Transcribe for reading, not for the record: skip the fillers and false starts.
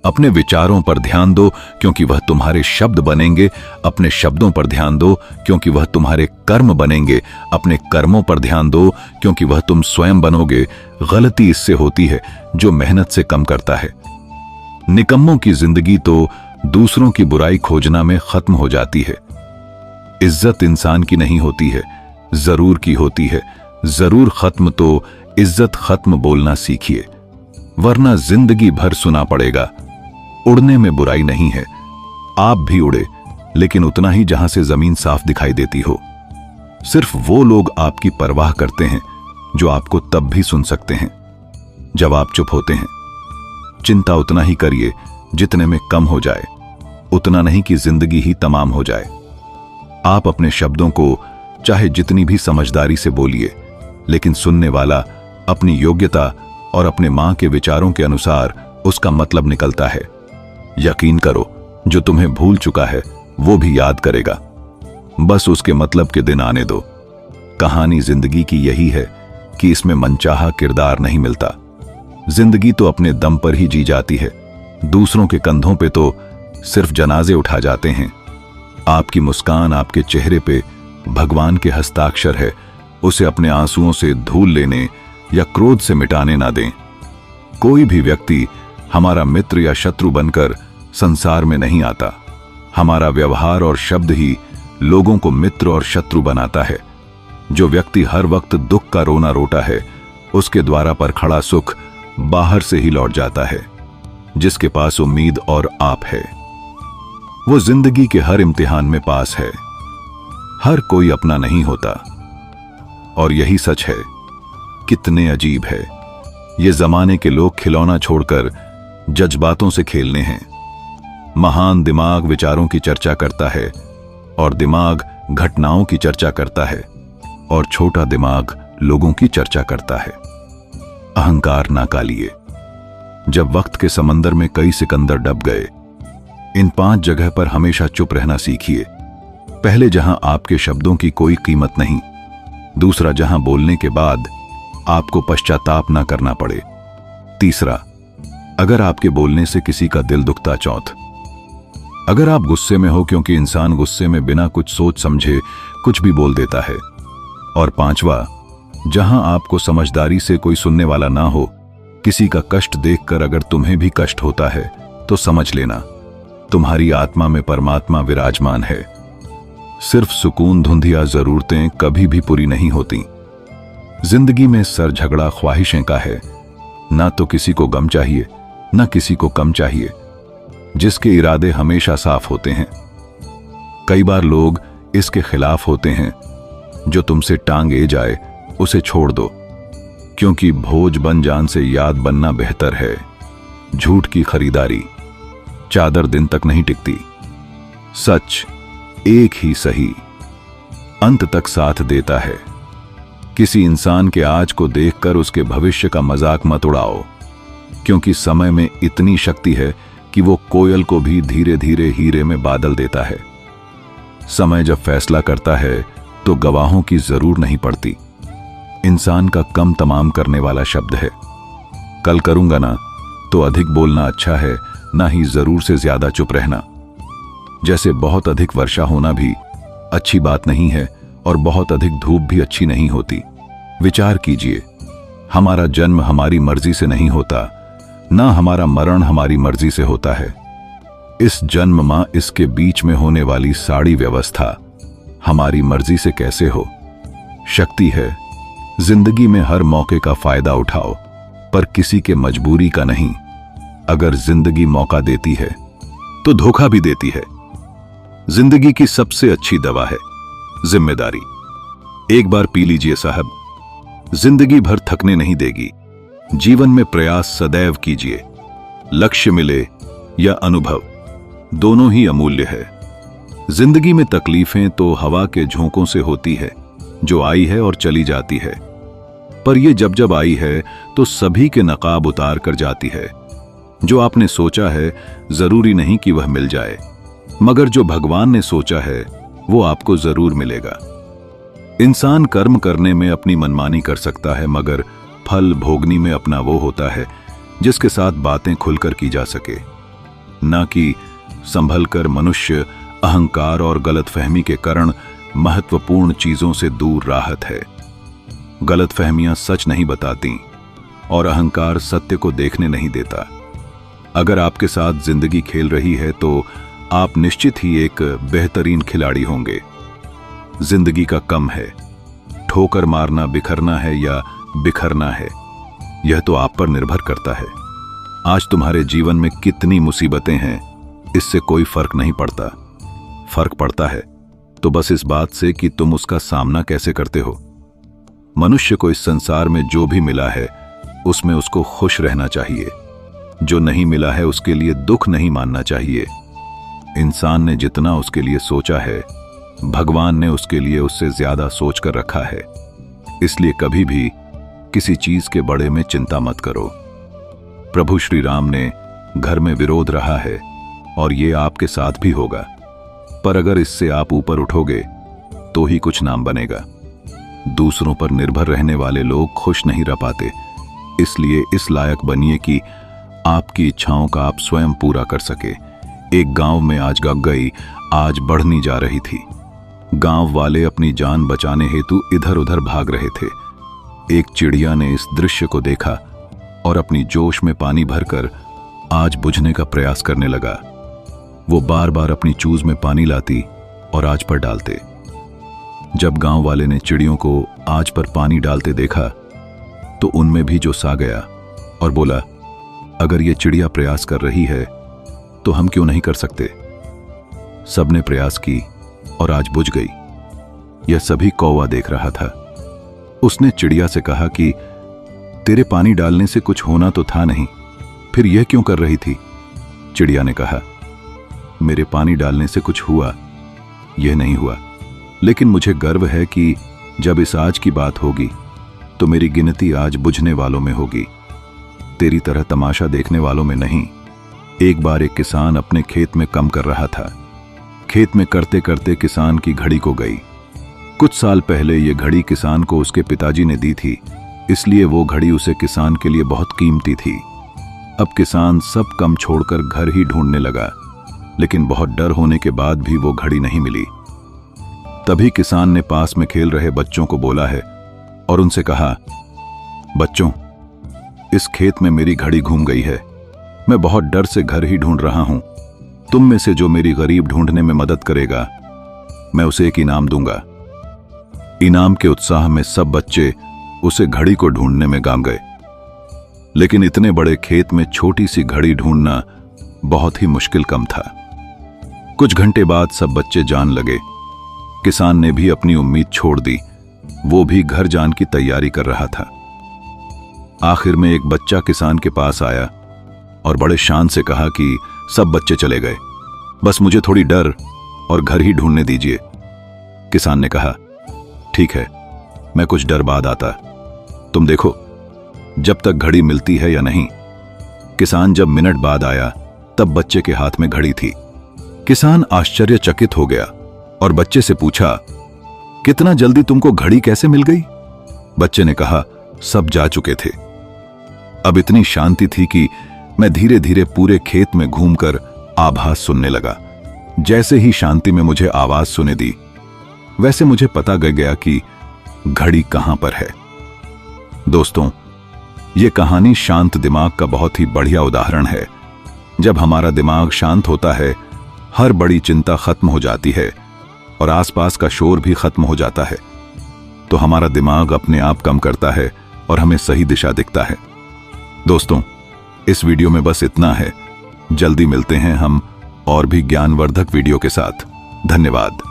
अपने विचारों पर ध्यान दो क्योंकि वह तुम्हारे शब्द बनेंगे। अपने शब्दों पर ध्यान दो क्योंकि वह तुम्हारे कर्म बनेंगे। अपने कर्मों पर ध्यान दो क्योंकि वह तुम स्वयं बनोगे। गलती इससे होती है जो मेहनत से कम करता है। निकम्मों की जिंदगी तो दूसरों की बुराई खोजना में खत्म हो जाती है। इज्जत इंसान की नहीं होती है, जरूर की होती है। जरूर खत्म तो इज्जत खत्म बोलना सीखिए, वरना जिंदगी भर सुना पड़ेगा। उड़ने में बुराई नहीं है, आप भी उड़े, लेकिन उतना ही जहां से जमीन साफ दिखाई देती हो। सिर्फ वो लोग आपकी परवाह करते हैं जो आपको तब भी सुन सकते हैं जब आप चुप होते हैं। चिंता उतना ही करिए जितने में कम हो जाए, उतना नहीं कि जिंदगी ही तमाम हो जाए। आप अपने शब्दों को चाहे जितनी भी समझदारी से बोलिए, लेकिन सुनने वाला अपनी योग्यता और अपने मां के विचारों के अनुसार उसका मतलब निकलता है। यकीन करो, जो तुम्हें भूल चुका है वो भी याद करेगा, बस उसके मतलब के दिन आने दो। कहानी जिंदगी की यही है कि इसमें मनचाहा किरदार नहीं मिलता। जिंदगी तो अपने दम पर ही जी जाती है, दूसरों के कंधों पे तो सिर्फ जनाजे उठा जाते हैं। आपकी मुस्कान आपके चेहरे पे भगवान के हस्ताक्षर है, उसे अपने आंसुओं से धूल लेने या क्रोध से मिटाने ना दें। कोई भी व्यक्ति हमारा मित्र या शत्रु बनकर संसार में नहीं आता। हमारा व्यवहार और शब्द ही लोगों को मित्र और शत्रु बनाता है। जो व्यक्ति हर वक्त दुख का रोना रोता है, उसके द्वारा पर खड़ा सुख बाहर से ही लौट जाता है। जिसके पास उम्मीद और आप है, वो जिंदगी के हर इम्तिहान में पास है। हर कोई अपना नहीं होता, और यही सच है। कितने अजीब है, ये जमाने के लोग खिलौना छोड़कर जज्बातों से खेलने हैं। महान दिमाग विचारों की चर्चा करता है और दिमाग घटनाओं की चर्चा करता है, और छोटा दिमाग लोगों की चर्चा करता है। अहंकार ना कालिए। जब वक्त के समंदर में कई सिकंदर डूब गए, इन 5 जगह पर हमेशा चुप रहना सीखिए। पहले, जहां आपके शब्दों की कोई कीमत नहीं। दूसरा, जहां बोलने के बाद आपको पश्चाताप ना करना पड़े। तीसरा, अगर आपके बोलने से किसी का दिल दुखता। चौथ, अगर आप गुस्से में हो, क्योंकि इंसान गुस्से में बिना कुछ सोच समझे कुछ भी बोल देता है। और पांचवा, जहां आपको समझदारी से कोई सुनने वाला ना हो। किसी का कष्ट देखकर अगर तुम्हें भी कष्ट होता है तो समझ लेना, तुम्हारी आत्मा में परमात्मा विराजमान है। सिर्फ सुकून, धुंध या जरूरतें कभी भी पूरी नहीं होती। जिंदगी में सर झगड़ा ख्वाहिशें का है। ना तो किसी को गम चाहिए, ना किसी को कम चाहिए। जिसके इरादे हमेशा साफ होते हैं। कई बार लोग इसके खिलाफ होते हैं। जो तुमसे टांग ए जाए उसे छोड़ दो, क्योंकि भोज बन जान से याद बनना बेहतर है। झूठ की खरीदारी चादर दिन तक नहीं टिकती। सच एक ही सही अंत तक साथ देता है। किसी इंसान के आज को देखकर उसके भविष्य का मजाक मत उड़ाओ, क्योंकि समय में इतनी शक्ति है कि वो कोयल को भी धीरे धीरे हीरे में बादल देता है। समय जब फैसला करता है तो गवाहों की जरूर नहीं पड़ती। इंसान का कम तमाम करने वाला शब्द है। कल करूंगा ना, तो अधिक बोलना अच्छा है, ना ही जरूर से ज्यादा चुप रहना। जैसे बहुत अधिक वर्षा होना भी अच्छी बात नहीं है, और बहुत अधिक धूप भी अच्छी नहीं होती। विचार कीजिए, हमारा जन्म हमारी मर्जी से नहीं होता, ना हमारा मरण हमारी मर्जी से होता है। इस जन्म मां इसके बीच में होने वाली सारी व्यवस्था हमारी मर्जी से कैसे हो। शक्ति है, जिंदगी में हर मौके का फायदा उठाओ, पर किसी के मजबूरी का नहीं। अगर जिंदगी मौका देती है तो धोखा भी देती है। जिंदगी की सबसे अच्छी दवा है जिम्मेदारी। एक बार पी लीजिए साहब, जिंदगी भर थकने नहीं देगी। जीवन में प्रयास सदैव कीजिए। लक्ष्य मिले या अनुभव, दोनों ही अमूल्य है। जिंदगी में तकलीफें तो हवा के झोंकों से होती है, जो आई है और चली जाती है। पर ये जब जब आई है तो सभी के नकाब उतार कर जाती है। जो आपने सोचा है जरूरी नहीं कि वह मिल जाए, मगर जो भगवान ने सोचा है वो आपको जरूर मिलेगा। इंसान कर्म करने में अपनी मनमानी कर सकता है, मगर फल भोगनी में अपना वो होता है जिसके साथ बातें खुलकर की जा सके। न कि संभलकर मनुष्य अहंकार और गलतफहमी के कारण महत्वपूर्ण चीजों से दूर राहत है। गलतफहमियां सच नहीं बताती और अहंकार सत्य को देखने नहीं देता। अगर आपके साथ जिंदगी खेल रही है तो आप निश्चित ही एक बेहतरीन खिलाड़ी होंगे। जिंदगी का कम है, ठोकर मारना बिखरना है या बिखरना है, यह तो आप पर निर्भर करता है। आज तुम्हारे जीवन में कितनी मुसीबतें हैं, इससे कोई फर्क नहीं पड़ता। फर्क पड़ता है तो बस इस बात से कि तुम उसका सामना कैसे करते हो। मनुष्य को इस संसार में जो भी मिला है उसमें उसको खुश रहना चाहिए। जो नहीं मिला है उसके लिए दुख नहीं मानना चाहिए। इंसान ने जितना उसके लिए सोचा है, भगवान ने उसके लिए उससे ज्यादा सोच कर रखा है। इसलिए कभी भी किसी चीज के बड़े में चिंता मत करो। प्रभु श्री राम ने घर में विरोध रहा है और ये आपके साथ भी होगा, पर अगर इससे आप ऊपर उठोगे तो ही कुछ नाम बनेगा। दूसरों पर निर्भर रहने वाले लोग खुश नहीं रह पाते। इसलिए इस लायक बनिए कि आपकी इच्छाओं का आप स्वयं पूरा कर सके। एक गांव में आज गई आज बढ़नी जा रही थी। गांव वाले अपनी जान बचाने हेतु इधर उधर भाग रहे थे। एक चिड़िया ने इस दृश्य को देखा और अपनी जोश में पानी भरकर आग बुझने का प्रयास करने लगा। वो बार बार अपनी चूज में पानी लाती और आग पर डालते। जब गांव वाले ने चिड़ियों को आग पर पानी डालते देखा तो उनमें भी जोश आ गया और बोला, अगर ये चिड़िया प्रयास कर रही है तो हम क्यों नहीं कर सकते। सबने प्रयास की और आग बुझ गई। यह सभी कौवा देख रहा था। उसने चिड़िया से कहा कि तेरे पानी डालने से कुछ होना तो था नहीं, फिर यह क्यों कर रही थी। चिड़िया ने कहा, मेरे पानी डालने से कुछ हुआ, यह नहीं हुआ, लेकिन मुझे गर्व है कि जब इस आग की बात होगी तो मेरी गिनती आग बुझने वालों में होगी, तेरी तरह तमाशा देखने वालों में नहीं। एक बार एक किसान अपने खेत में काम कर रहा था। खेत में करते करते किसान की घड़ी को गई। कुछ साल पहले यह घड़ी किसान को उसके पिताजी ने दी थी, इसलिए वो घड़ी उसे किसान के लिए बहुत कीमती थी। अब किसान सब काम छोड़कर घर ही ढूंढने लगा, लेकिन बहुत डर होने के बाद भी वो घड़ी नहीं मिली। तभी किसान ने पास में खेल रहे बच्चों को बोला है और उनसे कहा, बच्चों, इस खेत में मेरी घड़ी घूम गई है। मैं बहुत डर से घर ही ढूंढ रहा हूं। तुम में से जो मेरी गरीब ढूंढने में मदद करेगा, मैं उसे एक इनाम दूंगा। इनाम के उत्साह में सब बच्चे उसे घड़ी को ढूंढने में गाम गए, लेकिन इतने बड़े खेत में छोटी सी घड़ी ढूंढना बहुत ही मुश्किल काम था। कुछ घंटे बाद सब बच्चे जान लगे। किसान ने भी अपनी उम्मीद छोड़ दी। वो भी घर जान की तैयारी कर रहा था। आखिर में एक बच्चा किसान के पास आया और बड़े शान से कहा कि सब बच्चे चले गए, बस मुझे थोड़ी डर और घर ही ढूंढने दीजिए। किसान ने कहा, ठीक है, मैं कुछ डर बाद आता, तुम देखो जब तक घड़ी मिलती है या नहीं। किसान जब मिनट बाद आया तब बच्चे के हाथ में घड़ी थी। किसान आश्चर्यचकित हो गया और बच्चे से पूछा, कितना जल्दी तुमको घड़ी कैसे मिल गई। बच्चे ने कहा, सब जा चुके थे। अब इतनी शांति थी कि मैं धीरे धीरे पूरे खेत में घूमकर आभास सुनने लगा। जैसे ही शांति में मुझे आवाज सुने दी, वैसे मुझे पता लग गया कि घड़ी कहां पर है। दोस्तों, यह कहानी शांत दिमाग का बहुत ही बढ़िया उदाहरण है। जब हमारा दिमाग शांत होता है, हर बड़ी चिंता खत्म हो जाती है और आसपास का शोर भी खत्म हो जाता है, तो हमारा दिमाग अपने आप काम करता है और हमें सही दिशा दिखता है। दोस्तों, इस वीडियो में बस इतना है। जल्दी मिलते हैं हम और भी ज्ञानवर्धक वीडियो के साथ। धन्यवाद।